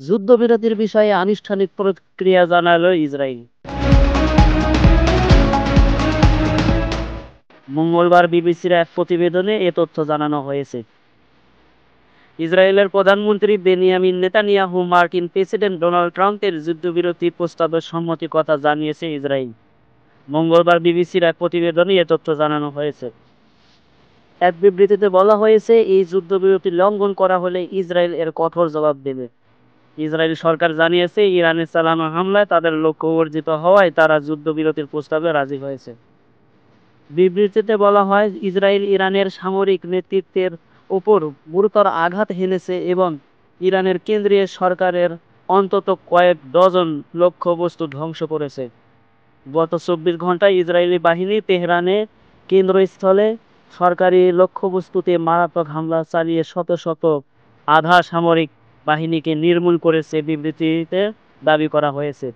যুদ্ধবিরতির বিষয়ে আনুষ্ঠানিক প্রতিক্রিয়া জানালো ইসরায়েল। মঙ্গলবার বিবিসির এক প্রতিবেদনে এ তথ্য জানানো হয়েছে। ইসরায়েলের প্রধানমন্ত্রী বেনিয়ামিন নেতানিয়াহু মার্কিন প্রেসিডেন্ট ডোনাল্ড ট্রাম্পের যুদ্ধবিরতি প্রস্তাবের সম্মতির কথা জানিয়েছে ইসরায়েল। মঙ্গলবার বিবিসির এক প্রতিবেদনে এ তথ্য জানানো হয়েছে। এক বিবৃতিতে বলা হয়েছে, এই যুদ্ধবিরতি লঙ্ঘন করা হলে ইসরায়েল এর কঠোর জবাব দেবে। ইসরায়েল সরকার জানিয়েছে, ইরানের চালানো হামলায় তাদের লক্ষ্য অর্জিত হওয়ায় তারা যুদ্ধবিরতির প্রস্তাবে রাজি হয়েছে। বিবৃতিতে বলা হয়, ইসরায়েল ইরানের সামরিক নেতৃত্বের ওপর গুরুতর আঘাত হেনেছে এবং ইরানের কেন্দ্রীয় সরকারের অন্তত কয়েক ডজন লক্ষ্যবস্তু ধ্বংস করেছে। গত 24 ঘন্টায় ইসরায়েলি বাহিনী তেহরানে কেন্দ্রস্থলে সরকারি লক্ষ্যবস্তুতে মারাত্মক হামলা চালিয়ে শত শত আধা সামরিক বাহিনীকে নির্মূল করেছে, বিবৃতিতে দাবি করা হয়েছে।